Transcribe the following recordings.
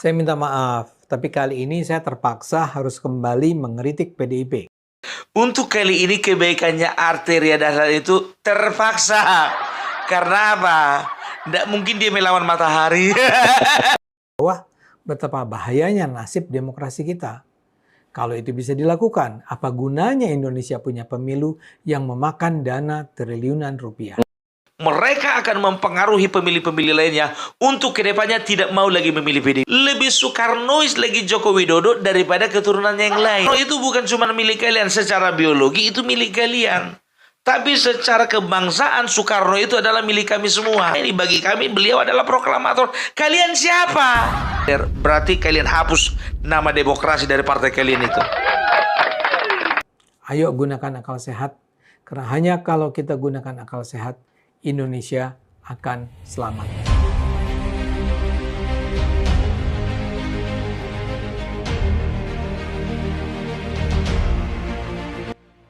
Saya minta maaf, tapi kali ini saya terpaksa harus kembali mengkritik PDIP. Untuk kali ini kebaikannya Arteria Dahlan itu terpaksa. Karena apa? Tidak mungkin dia melawan matahari. Bahwa betapa bahayanya nasib demokrasi kita. Kalau itu bisa dilakukan, apa gunanya Indonesia punya pemilu yang memakan dana triliunan rupiah? Mereka akan mempengaruhi pemilih-pemilih lainnya untuk kedepannya tidak mau lagi memilih PDIP. Lebih Soekarnois lagi Joko Widodo daripada keturunannya yang lain. Itu bukan cuma milik kalian secara biologi, itu milik kalian. Tapi secara kebangsaan Soekarno itu adalah milik kami semua. Ini bagi kami beliau adalah proklamator. Kalian siapa? Berarti kalian hapus nama demokrasi dari partai kalian itu. Ayo gunakan akal sehat, karena hanya kalau kita gunakan akal sehat, Indonesia akan selamat.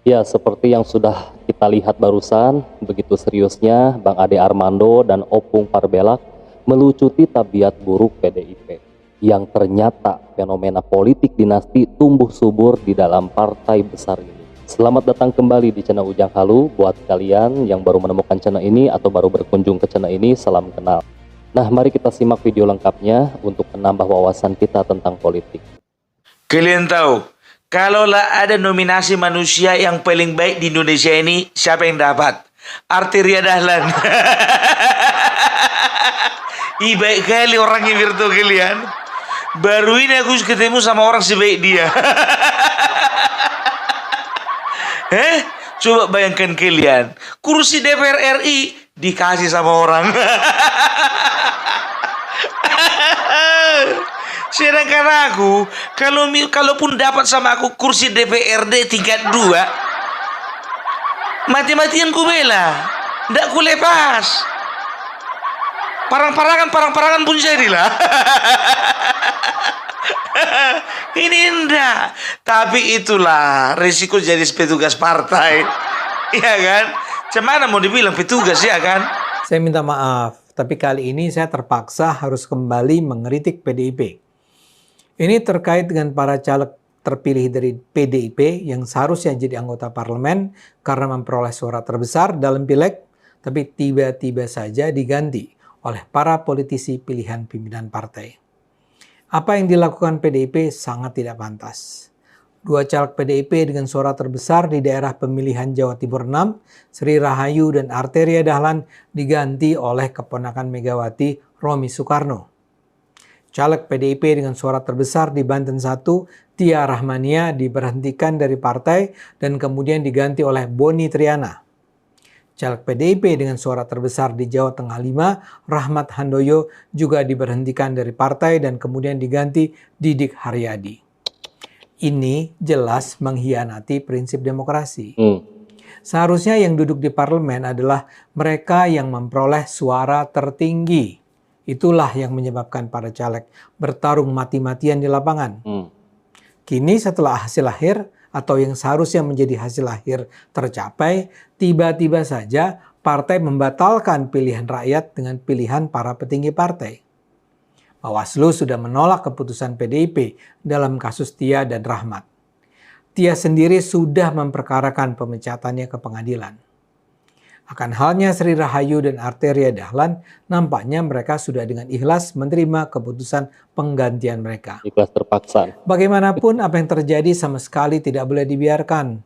Ya, seperti yang sudah kita lihat barusan, begitu seriusnya Bang Ade Armando dan Opung Parbelak melucuti tabiat buruk PDIP, yang ternyata fenomena politik dinasti tumbuh subur di dalam partai besar ini. Selamat datang kembali di channel Ujang Halu. Buat kalian yang baru menemukan channel ini atau baru berkunjung ke channel ini, salam kenal. Nah, mari kita simak video lengkapnya untuk menambah wawasan kita tentang politik. Kalian tahu, kalaulah ada nominasi manusia yang paling baik di Indonesia ini, siapa yang dapat? Arteria Dahlan. Ih, baik kali orangnya virtual kalian. Baru ini aku ketemu sama orang sebaik dia. Coba bayangkan kalian, kursi DPR RI dikasih sama orang. Sedangkan aku, kalaupun dapat sama aku kursi DPRD tingkat 2, mati-matian ku bela, ndak ku lepas. Parang-parangan pun jadilah. Ini enggak. Tapi itulah risiko jadi petugas partai. Iya kan? Cemana mau dibilang petugas, ya kan? Saya minta maaf, tapi kali ini saya terpaksa harus kembali mengkritik PDIP. Ini terkait dengan para caleg terpilih dari PDIP yang seharusnya jadi anggota parlemen karena memperoleh suara terbesar dalam pileg, tapi tiba-tiba saja diganti oleh para politisi pilihan pimpinan partai. Apa yang dilakukan PDIP sangat tidak pantas. Dua caleg PDIP dengan suara terbesar di daerah pemilihan Jawa Timur 6, Sri Rahayu dan Arteria Dahlan diganti oleh keponakan Megawati, Romi Soekarno. Caleg PDIP dengan suara terbesar di Banten 1, Tia Rahmania diberhentikan dari partai dan kemudian diganti oleh Boni Triana. Caleg PDIP dengan suara terbesar di Jawa Tengah 5, Rahmat Handoyo juga diberhentikan dari partai dan kemudian diganti Didik Haryadi. Ini jelas mengkhianati prinsip demokrasi. Seharusnya yang duduk di parlemen adalah mereka yang memperoleh suara tertinggi. Itulah yang menyebabkan para caleg bertarung mati-matian di lapangan. Kini setelah hasil akhir atau yang seharusnya menjadi hasil akhir tercapai, tiba-tiba saja partai membatalkan pilihan rakyat dengan pilihan para petinggi partai. Bawaslu sudah menolak keputusan PDIP dalam kasus Tia dan Rahmat. Tia sendiri sudah memperkarakan pemecatannya ke pengadilan. Akan halnya Sri Rahayu dan Arteria Dahlan, nampaknya mereka sudah dengan ikhlas menerima keputusan penggantian mereka. Ikhlas terpaksa. Bagaimanapun apa yang terjadi sama sekali tidak boleh dibiarkan.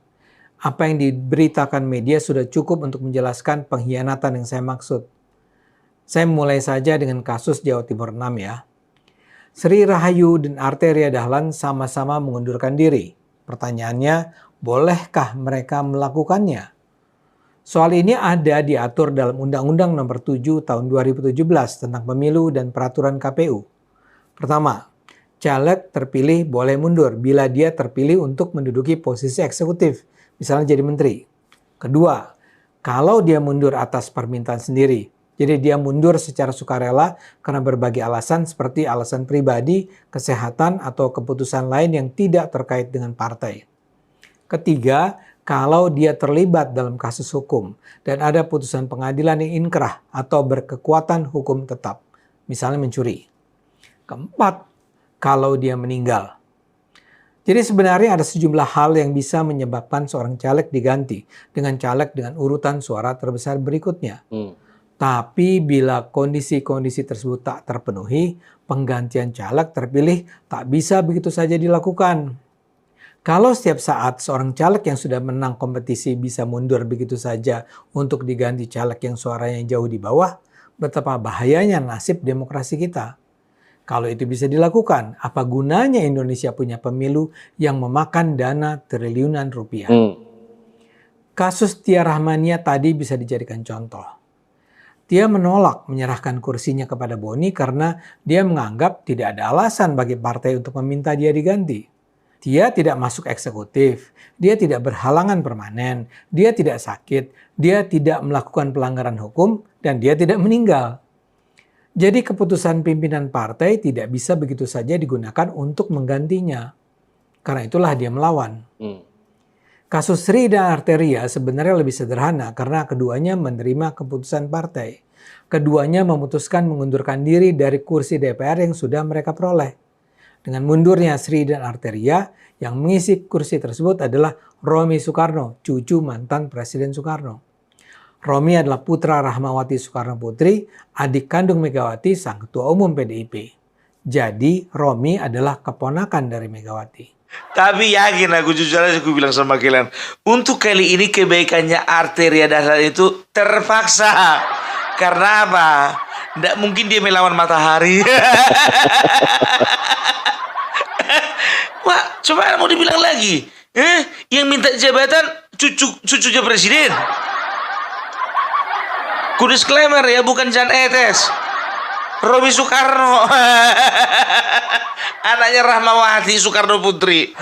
Apa yang diberitakan media sudah cukup untuk menjelaskan pengkhianatan yang saya maksud. Saya mulai saja dengan kasus Jawa Timur 6 ya. Sri Rahayu dan Arteria Dahlan sama-sama mengundurkan diri. Pertanyaannya, bolehkah mereka melakukannya? Soal ini ada diatur dalam Undang-Undang Nomor 7 Tahun 2017 tentang Pemilu dan Peraturan KPU. Pertama, caleg terpilih boleh mundur bila dia terpilih untuk menduduki posisi eksekutif, misalnya jadi menteri. Kedua, kalau dia mundur atas permintaan sendiri, jadi dia mundur secara sukarela karena berbagai alasan seperti alasan pribadi, kesehatan, atau keputusan lain yang tidak terkait dengan partai. Ketiga, kalau dia terlibat dalam kasus hukum dan ada putusan pengadilan yang inkrah atau berkekuatan hukum tetap, misalnya mencuri. Keempat, kalau dia meninggal. Jadi sebenarnya ada sejumlah hal yang bisa menyebabkan seorang caleg diganti dengan caleg dengan urutan suara terbesar berikutnya. Tapi bila kondisi-kondisi tersebut tak terpenuhi, penggantian caleg terpilih tak bisa begitu saja dilakukan. Kalau setiap saat seorang caleg yang sudah menang kompetisi bisa mundur begitu saja untuk diganti caleg yang suaranya jauh di bawah, betapa bahayanya nasib demokrasi kita. Kalau itu bisa dilakukan, apa gunanya Indonesia punya pemilu yang memakan dana triliunan rupiah? Kasus Tia Rahmania tadi bisa dijadikan contoh. Tia menolak menyerahkan kursinya kepada Boni karena dia menganggap tidak ada alasan bagi partai untuk meminta dia diganti. Tia tidak masuk eksekutif, dia tidak berhalangan permanen, dia tidak sakit, dia tidak melakukan pelanggaran hukum, dan dia tidak meninggal. Jadi keputusan pimpinan partai tidak bisa begitu saja digunakan untuk menggantinya. Karena itulah dia melawan. Kasus Sri dan Arteria sebenarnya lebih sederhana karena keduanya menerima keputusan partai. Keduanya memutuskan mengundurkan diri dari kursi DPR yang sudah mereka peroleh. Dengan mundurnya Sri dan Arteria, yang mengisi kursi tersebut adalah Romi Soekarno, cucu mantan Presiden Soekarno. Romi adalah putra Rahmawati Soekarno Putri, adik kandung Megawati, sang ketua umum PDIP. Jadi Romi adalah keponakan dari Megawati. Tapi yakin aku jujur aja aku bilang sama kalian, untuk kali ini kebaikannya Arteria Dahlan itu terpaksa. Karena apa? Nggak mungkin dia melawan matahari. Wah, coba mau dibilang lagi. Yang minta jabatan cucunya presiden. Ku disclaimer ya, bukan Jan Etes. Romi Soekarno. Anaknya Rahmawati Soekarno Putri.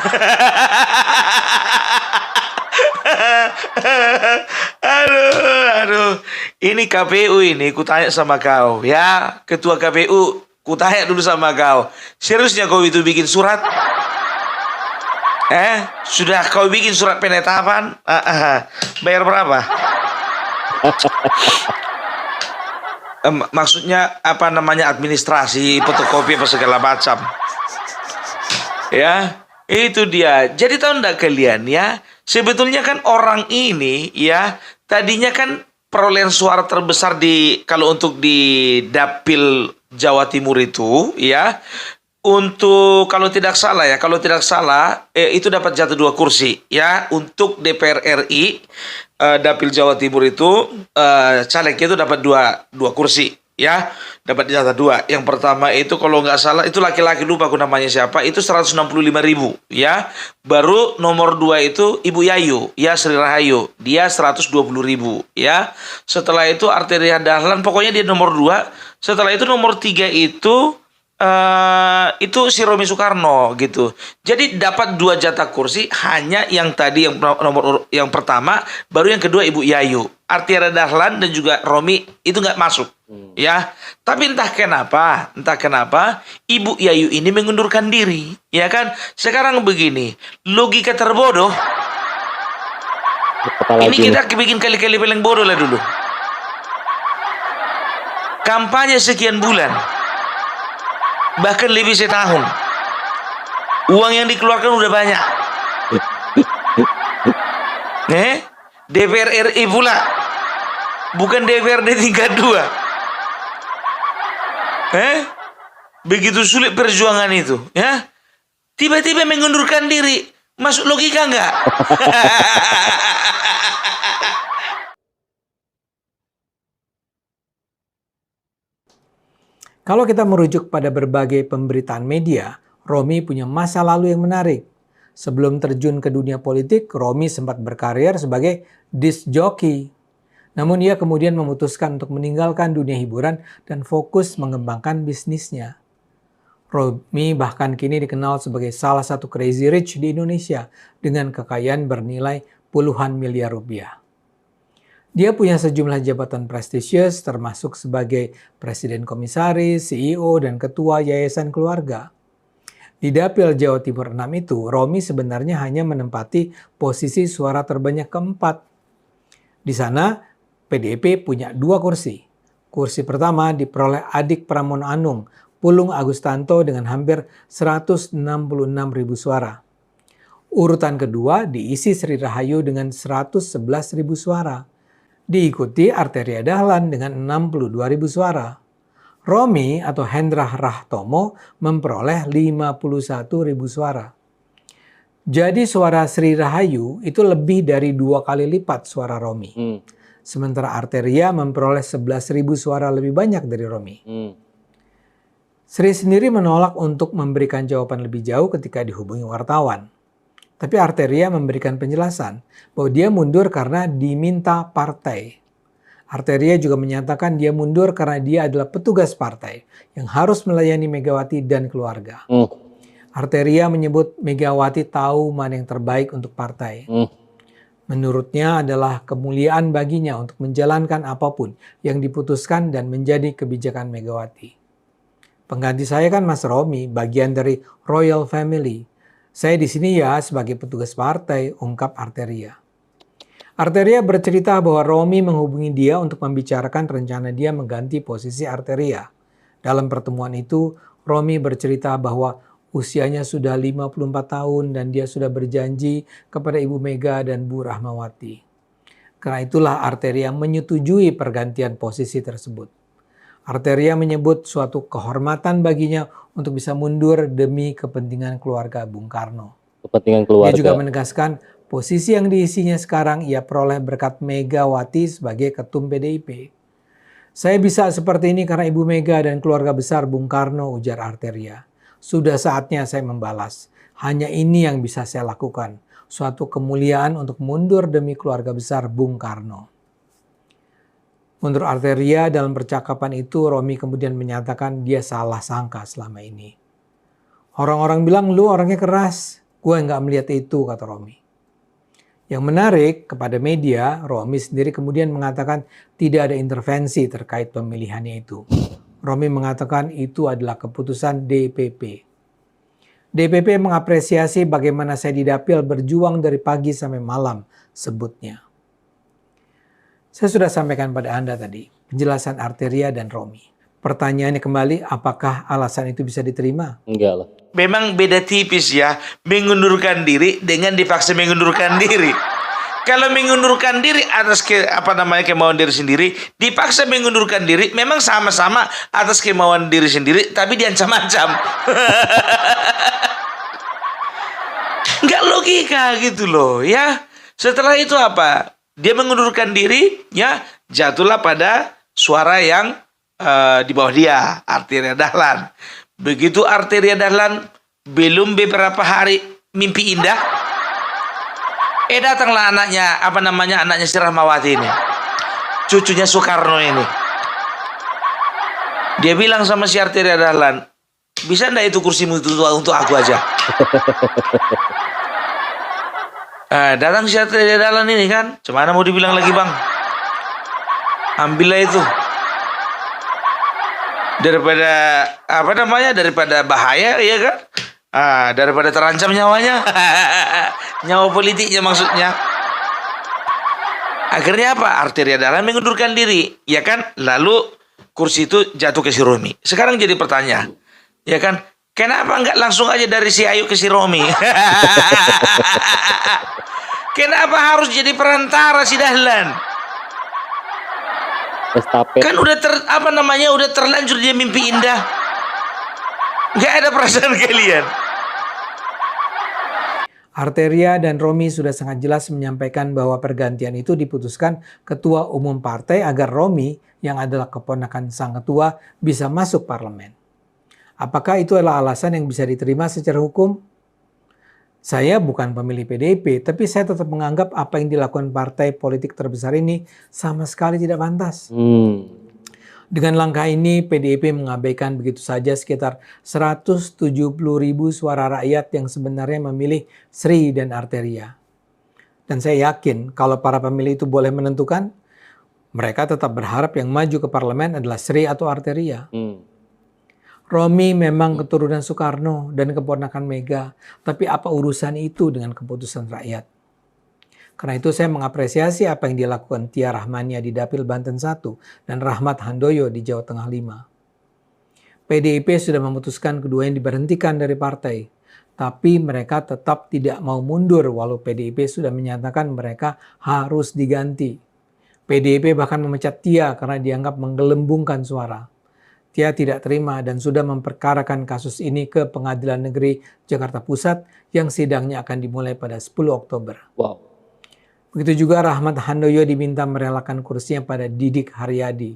Aduh. Ini KPU ini, ku tanya sama kau. Ya, ketua KPU, ku tanya dulu sama kau. Seriusnya kau itu bikin surat? Sudah kau bikin surat penetapan? Bayar berapa? Maksudnya apa namanya, administrasi, fotokopi apa segala macam. Ya, itu dia. Jadi tahu enggak kalian ya, sebetulnya kan orang ini ya, tadinya kan perolehan suara terbesar kalau untuk di Dapil Jawa Timur itu ya, untuk kalau tidak salah itu dapat jatuh 2 kursi ya untuk DPR RI. Dapil Jawa Timur itu calegnya itu dapat dua kursi ya, dapat jatah 2. Yang pertama itu kalau nggak salah itu laki-laki, lupa aku namanya siapa, itu 165.000 ya. Baru nomor 2 itu Ibu Yayu ya, Sri Rahayu, dia 120.000 ya. Setelah itu Arteria Dahlan, pokoknya dia nomor 2. Setelah itu nomor 3 itu si Romi Soekarno gitu. Jadi dapat 2 jatah kursi, hanya yang tadi yang nomor yang pertama, baru yang kedua Ibu Yayu. Arteria Dahlan dan juga Romi itu nggak masuk ya. Tapi entah kenapa Ibu Yayu ini mengundurkan diri ya kan. Sekarang begini, logika terbodoh. Ini kita bikin kali-kali paling bodoh lah dulu. Kampanye sekian bulan, bahkan lebih setahun. Uang yang dikeluarkan udah banyak. DPR RI pula, bukan DPRD tingkat 2. Begitu sulit perjuangan itu ya. Tiba-tiba mengundurkan diri. Masuk logika nggak? Kalau kita merujuk pada berbagai pemberitaan media, Romi punya masa lalu yang menarik. Sebelum terjun ke dunia politik, Romi sempat berkarir sebagai disc jockey. Namun ia kemudian memutuskan untuk meninggalkan dunia hiburan dan fokus mengembangkan bisnisnya. Romi bahkan kini dikenal sebagai salah satu crazy rich di Indonesia dengan kekayaan bernilai puluhan miliar rupiah. Dia punya sejumlah jabatan prestisius termasuk sebagai Presiden Komisaris, CEO, dan Ketua Yayasan Keluarga. Di Dapil Jawa Timur 6 itu, Romi sebenarnya hanya menempati posisi suara terbanyak keempat. Di sana, PDIP punya 2 kursi. Kursi pertama diperoleh adik Pramono Anung, Pulung Agustanto dengan hampir 166.000 suara. Urutan kedua diisi Sri Rahayu dengan 111.000 suara. Diikuti Arteria Dahlan dengan 62.000 suara. Romi atau Hendra Rahtomo memperoleh 51.000 suara. Jadi suara Sri Rahayu itu lebih dari 2 kali lipat suara Romi. Sementara Arteria memperoleh 11.000 suara lebih banyak dari Romi. Sri sendiri menolak untuk memberikan jawaban lebih jauh ketika dihubungi wartawan. Tapi Arteria memberikan penjelasan bahwa dia mundur karena diminta partai. Arteria juga menyatakan dia mundur karena dia adalah petugas partai yang harus melayani Megawati dan keluarga. Arteria menyebut Megawati tahu mana yang terbaik untuk partai. Menurutnya adalah kemuliaan baginya untuk menjalankan apapun yang diputuskan dan menjadi kebijakan Megawati. Pengganti saya kan Mas Romi, bagian dari Royal Family. Saya di sini ya sebagai petugas partai, ungkap Arteria. Arteria bercerita bahwa Romi menghubungi dia untuk membicarakan rencana dia mengganti posisi Arteria. Dalam pertemuan itu, Romi bercerita bahwa usianya sudah 54 tahun dan dia sudah berjanji kepada Ibu Mega dan Bu Rahmawati. Karena itulah Arteria menyetujui pergantian posisi tersebut. Arteria menyebut suatu kehormatan baginya untuk bisa mundur demi kepentingan keluarga Bung Karno. Kepentingan keluarga. Dia juga menegaskan posisi yang diisinya sekarang ia peroleh berkat Megawati sebagai ketum PDIP. Saya bisa seperti ini karena Ibu Mega dan keluarga besar Bung Karno, ujar Arteria. Sudah saatnya saya membalas. Hanya ini yang bisa saya lakukan. Suatu kemuliaan untuk mundur demi keluarga besar Bung Karno. Menurut Arteria dalam percakapan itu Romi kemudian menyatakan dia salah sangka selama ini. Orang-orang bilang lu orangnya keras. Gue nggak melihat itu, kata Romi. Yang menarik kepada media, Romi sendiri kemudian mengatakan tidak ada intervensi terkait pemilihannya itu. Romi mengatakan itu adalah keputusan DPP. DPP mengapresiasi bagaimana saya di dapil berjuang dari pagi sampai malam, sebutnya. Saya sudah sampaikan pada Anda tadi, penjelasan Arteria dan Romi. Pertanyaannya kembali, apakah alasan itu bisa diterima? Enggak lah. Memang beda tipis ya, mengundurkan diri dengan dipaksa mengundurkan diri. Kalau mengundurkan diri atas kemauan diri sendiri, dipaksa mengundurkan diri, memang sama-sama atas kemauan diri sendiri, tapi diancam-ancam. Nggak logika gitu loh ya. Setelah itu apa? Dia mengundurkan diri, ya jatuhlah pada suara yang di bawah dia, Arteria Dahlan. Begitu Arteria Dahlan belum beberapa hari mimpi indah, datanglah anaknya Sri Rahmawati ini, cucunya Soekarno ini. Dia bilang sama si Arteria Dahlan, bisa enggak itu kursimu itu untuk aku aja? Datang si Arteria Dahlan ini kan, cemana mau dibilang lagi bang? Ambillah itu. Daripada daripada bahaya ya kan, daripada terancam nyawanya. Nyawa politiknya maksudnya. Akhirnya apa? Arteria Dahlan mengundurkan diri, ya kan? Lalu kursi itu jatuh ke si Romi. Sekarang jadi pertanyaan, ya kan? Kenapa enggak langsung aja dari si Ayu ke si Romi? Kenapa harus jadi perantara si Dahlan? Estafet. Kan udah udah terlanjur dia mimpi indah. Gak ada perasaan kalian. Arteria dan Romi sudah sangat jelas menyampaikan bahwa pergantian itu diputuskan Ketua Umum Partai agar Romi, yang adalah keponakan sang ketua, bisa masuk parlemen. Apakah itu adalah alasan yang bisa diterima secara hukum? Saya bukan pemilih PDIP, tapi saya tetap menganggap apa yang dilakukan partai politik terbesar ini sama sekali tidak pantas. Dengan langkah ini, PDIP mengabaikan begitu saja sekitar 170.000 suara rakyat yang sebenarnya memilih Sri dan Arteria. Dan saya yakin kalau para pemilih itu boleh menentukan, mereka tetap berharap yang maju ke parlemen adalah Sri atau Arteria. Romi memang keturunan Soekarno dan keponakan Mega, tapi apa urusan itu dengan keputusan rakyat? Karena itu saya mengapresiasi apa yang dilakukan Tia Rahmania di Dapil Banten 1 dan Rahmat Handoyo di Jawa Tengah 5. PDIP sudah memutuskan keduanya diberhentikan dari partai, tapi mereka tetap tidak mau mundur walau PDIP sudah menyatakan mereka harus diganti. PDIP bahkan memecat Tia karena dianggap menggelembungkan suara. Tia tidak terima dan sudah memperkarakan kasus ini ke Pengadilan Negeri Jakarta Pusat yang sidangnya akan dimulai pada 10 Oktober. Wow. Begitu juga Rahmat Handoyo diminta merelakan kursinya pada Didik Haryadi.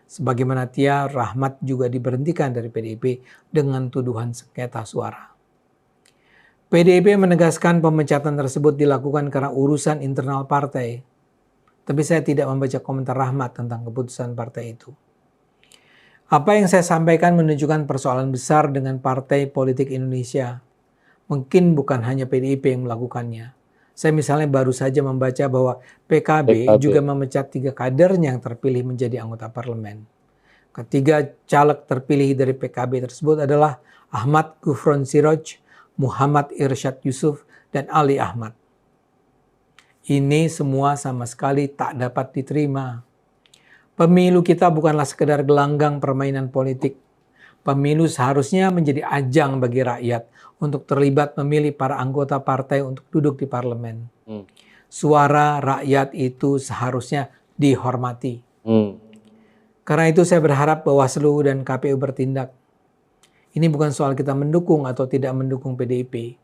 Sebagaimana Tia, Rahmat juga diberhentikan dari PDIP dengan tuduhan sengketa suara. PDIP menegaskan pemecatan tersebut dilakukan karena urusan internal partai. Tapi saya tidak membaca komentar Rahmat tentang keputusan partai itu. Apa yang saya sampaikan menunjukkan persoalan besar dengan partai politik Indonesia. Mungkin bukan hanya PDIP yang melakukannya. Saya misalnya baru saja membaca bahwa PKB juga memecat 3 kadernya yang terpilih menjadi anggota parlemen. Ketiga caleg terpilih dari PKB tersebut adalah Ahmad Gufron Siroj, Muhammad Irsyad Yusuf, dan Ali Ahmad. Ini semua sama sekali tak dapat diterima. Pemilu kita bukanlah sekedar gelanggang permainan politik. Pemilu seharusnya menjadi ajang bagi rakyat untuk terlibat memilih para anggota partai untuk duduk di parlemen. Suara rakyat itu seharusnya dihormati. Karena itu saya berharap Bawaslu dan KPU bertindak. Ini bukan soal kita mendukung atau tidak mendukung PDIP.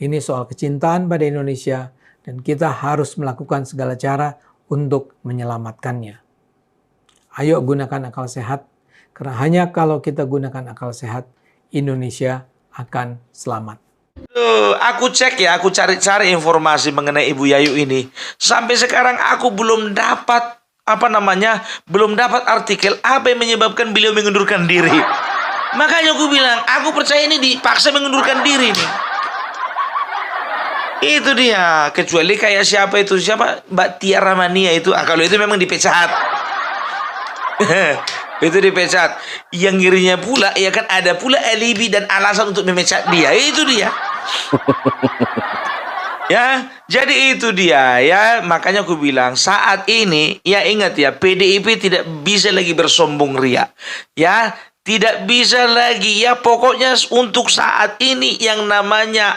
Ini soal kecintaan pada Indonesia dan kita harus melakukan segala cara untuk menyelamatkannya. Ayo gunakan akal sehat, karena hanya kalau kita gunakan akal sehat, Indonesia akan selamat. Aku cek ya, aku cari-cari informasi mengenai Ibu Yayu ini. Sampai sekarang aku belum dapat belum dapat artikel apa yang menyebabkan beliau mengundurkan diri. Makanya aku bilang, aku percaya ini dipaksa mengundurkan diri nih. Itu dia, kecuali kayak siapa Mbak Tia Ramania itu, kalau itu memang dipecat. Itu dipecat. Yang ngirinya pula, ya kan ada pula alibi dan alasan untuk memecat dia. Itu dia. Ya, jadi itu dia ya. Makanya aku bilang saat ini ya ingat ya, PDIP tidak bisa lagi bersombong ria. Ya, tidak bisa lagi ya. Pokoknya untuk saat ini yang namanya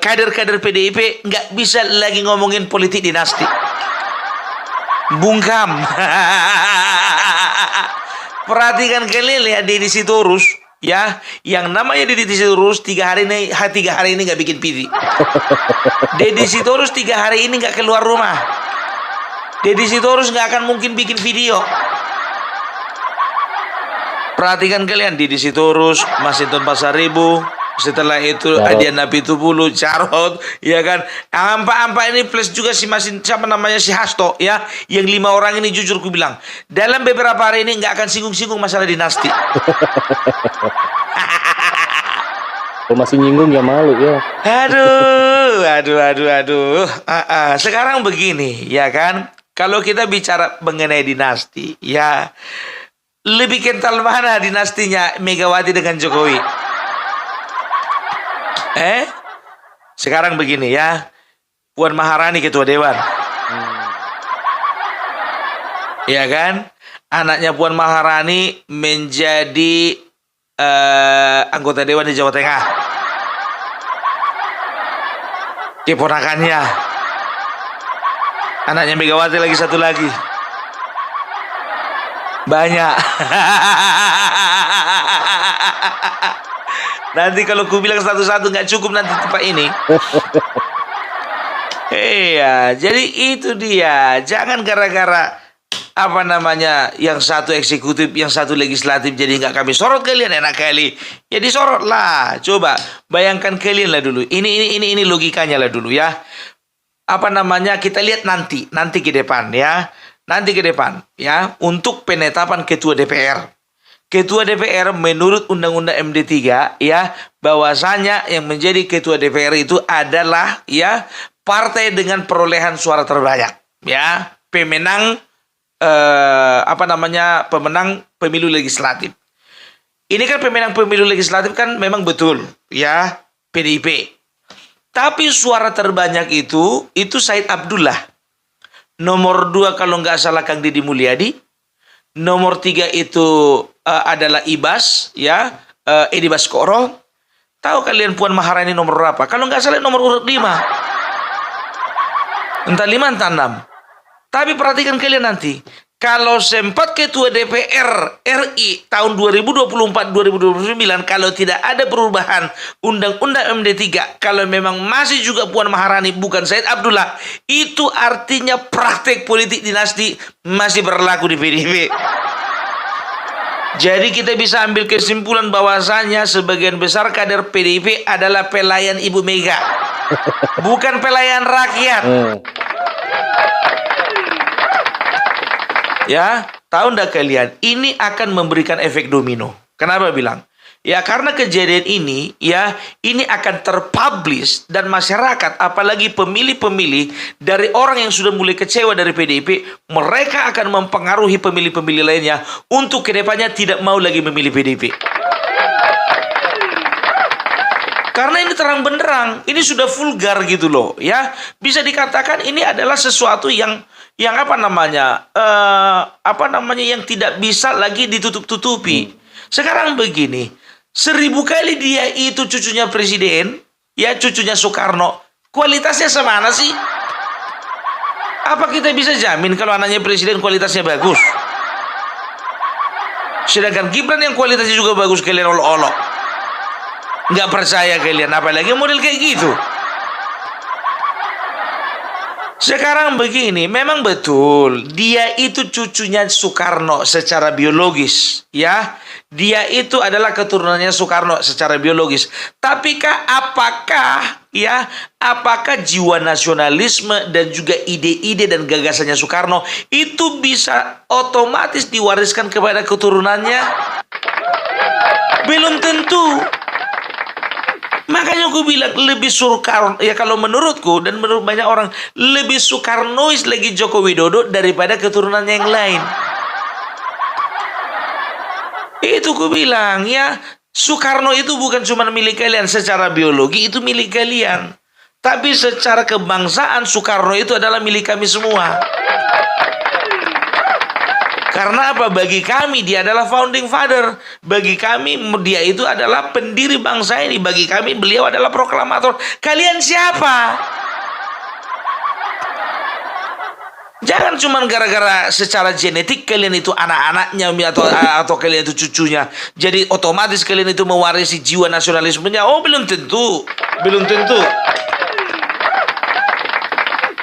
kader-kader PDIP nggak bisa lagi ngomongin politik dinasti. Bungkam. Perhatikan kalian lihat Deddy Sitorus ya, yang namanya Deddy Sitorus 3 hari ini nggak bikin video. Deddy Sitorus 3 hari ini nggak keluar rumah. Deddy Sitorus nggak akan mungkin bikin video. Perhatikan kalian Deddy Sitorus, Masinton Pasaribu, setelah itu Adian Napitupulu, Jarod, ya kan. Ampa ini plus juga si si Hasto ya, yang 5 orang ini jujur ku bilang, dalam beberapa hari ini nggak akan singgung-singgung masalah dinasti. Kalau masih nyinggung ya malu ya. Aduh. Sekarang begini, ya kan. Kalau kita bicara mengenai dinasti, ya lebih kental mana dinastinya Megawati dengan Jokowi? Sekarang begini ya, Puan Maharani ketua dewan, ya kan, anaknya Puan Maharani menjadi anggota dewan di Jawa Tengah, keponakannya, anaknya Megawati lagi satu lagi, banyak. Nanti kalau ku bilang satu-satu nggak cukup nanti tempat ini. Iya, jadi itu dia. Jangan gara-gara yang satu eksekutif, yang satu legislatif jadi nggak kami sorot kalian, enak kali. Ya disorot lah. Coba bayangkan kalian lah dulu. Ini logikanya lah dulu ya. Kita lihat nanti ke depan ya. Nanti ke depan ya, untuk penetapan ketua DPR. Ketua DPR menurut Undang-Undang MD3 ya, bahwasanya yang menjadi ketua DPR itu adalah ya partai dengan perolehan suara terbanyak ya, pemenang pemenang pemilu legislatif. Ini kan pemenang pemilu legislatif kan memang betul ya PDIP. Tapi suara terbanyak itu Said Abdullah. Nomor 2 kalau nggak salah Kang Deddy Mulyadi. Nomor 3 itu adalah Ibas, ya, Edi Baskoro. Tahu kalian Puan Maharani nomor berapa? Kalau nggak salah nomor urut 5. Entah 5 entah 6. Tapi perhatikan kalian nanti. Kalau sempat ketua DPR RI tahun 2024-2029, kalau tidak ada perubahan Undang-Undang MD3, kalau memang masih juga Puan Maharani bukan Said Abdullah, itu artinya praktek politik dinasti masih berlaku di PDIP. Jadi kita bisa ambil kesimpulan bahwasanya sebagian besar kader PDIP adalah pelayan Ibu Mega, bukan pelayan rakyat. Ya, tahu ndak kalian? Ini akan memberikan efek domino. Kenapa bilang? Ya, karena kejadian ini, ya, ini akan terpublish dan masyarakat, apalagi pemilih-pemilih dari orang yang sudah mulai kecewa dari PDIP, mereka akan mempengaruhi pemilih-pemilih lainnya untuk kedepannya tidak mau lagi memilih PDIP. Karena ini terang benderang, ini sudah vulgar gitu loh, ya. Bisa dikatakan ini adalah sesuatu yang apa namanya, yang tidak bisa lagi ditutup-tutupi. Sekarang begini, 1000 kali dia itu cucunya presiden, ya, cucunya Soekarno, kualitasnya semana sih? Apa kita bisa jamin kalau anaknya presiden kualitasnya bagus? Sedangkan Gibran yang kualitasnya juga bagus, kalian olok-olok. Nggak percaya kalian, apalagi model kayak gitu. Sekarang begini, memang betul dia itu cucunya Soekarno secara biologis, ya. Dia itu adalah keturunannya Soekarno secara biologis. Tapi apakah jiwa nasionalisme dan juga ide-ide dan gagasannya Soekarno itu bisa otomatis diwariskan kepada keturunannya? Belum tentu. Makanya aku bilang lebih Soekarno, ya, kalau menurutku dan menurut banyak orang, lebih Soekarnois lagi Joko Widodo daripada keturunannya yang lain. Itu aku bilang, ya, Soekarno itu bukan cuma milik kalian secara biologi, itu milik kalian. Tapi secara kebangsaan Soekarno itu adalah milik kami semua. Karena apa? Bagi kami dia adalah founding father. Bagi kami dia itu adalah pendiri bangsa ini. Bagi kami beliau adalah proklamator. Kalian siapa? Jangan cuma gara-gara secara genetik kalian itu anak-anaknya atau kalian itu cucunya. Jadi otomatis kalian itu mewarisi jiwa nasionalismenya. Oh, belum tentu. Belum tentu.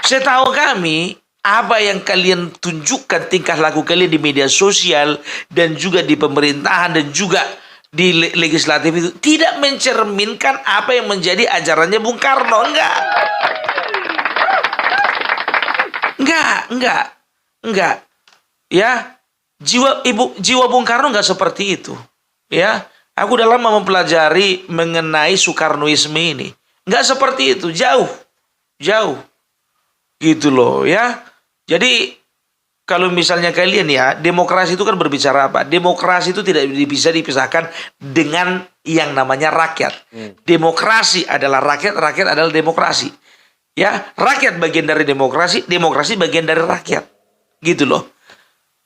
Setahu kami, apa yang kalian tunjukkan tingkah laku kalian di media sosial dan juga di pemerintahan dan juga di legislatif itu tidak mencerminkan apa yang menjadi ajarannya Bung Karno. Enggak. Ya, jiwa Bung Karno enggak seperti itu. Ya, aku udah lama mempelajari mengenai Soekarnoisme ini. Enggak seperti itu, jauh. Gitu loh, ya. Jadi kalau misalnya kalian, ya, demokrasi itu kan berbicara apa? Demokrasi itu tidak bisa dipisahkan dengan yang namanya rakyat. Demokrasi adalah rakyat, rakyat adalah demokrasi. Ya, rakyat bagian dari demokrasi, demokrasi bagian dari rakyat. Gitu loh.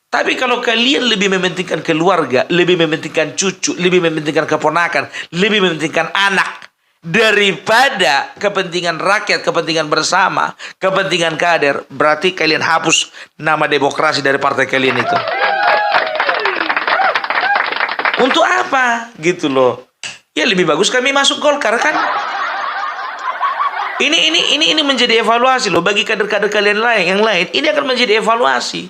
Tapi kalau kalian lebih mementingkan keluarga, lebih mementingkan cucu, lebih mementingkan keponakan, lebih mementingkan anak daripada kepentingan rakyat, kepentingan bersama, kepentingan kader, berarti kalian hapus nama demokrasi dari partai kalian itu. Untuk apa? Gitu loh. Ya, lebih bagus kami masuk Golkar kan? Ini menjadi evaluasi loh bagi kader-kader kalian yang lain. Ini akan menjadi evaluasi.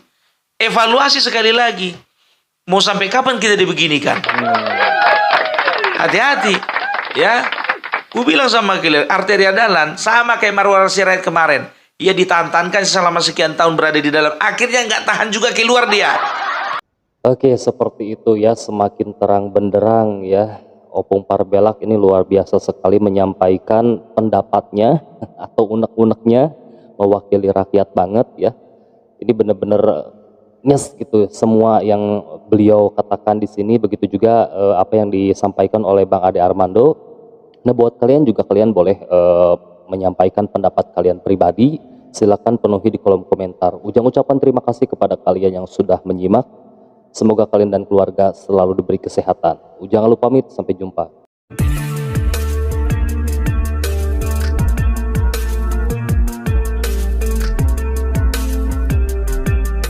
Evaluasi sekali lagi. Mau sampai kapan kita dibeginikan? Hati-hati, ya. Gue bilang sama kalian, arteri andalan sama kayak Marwar Sirait kemarin. Ia ditantankan selama sekian tahun berada di dalam. Akhirnya nggak tahan juga keluar dia. Oke, seperti itu ya, semakin terang benderang ya. Opung Parbelak ini luar biasa sekali menyampaikan pendapatnya atau unek-uneknya, mewakili rakyat banget ya. Ini benar-benar nyes gitu semua yang beliau katakan di sini, begitu juga apa yang disampaikan oleh Bang Ade Armando. Nah, buat kalian juga, kalian boleh menyampaikan pendapat kalian pribadi. Silakan penuhi di kolom komentar. Ucapkan terima kasih kepada kalian yang sudah menyimak. Semoga kalian dan keluarga selalu diberi kesehatan. Jangan lupa pamit, sampai jumpa.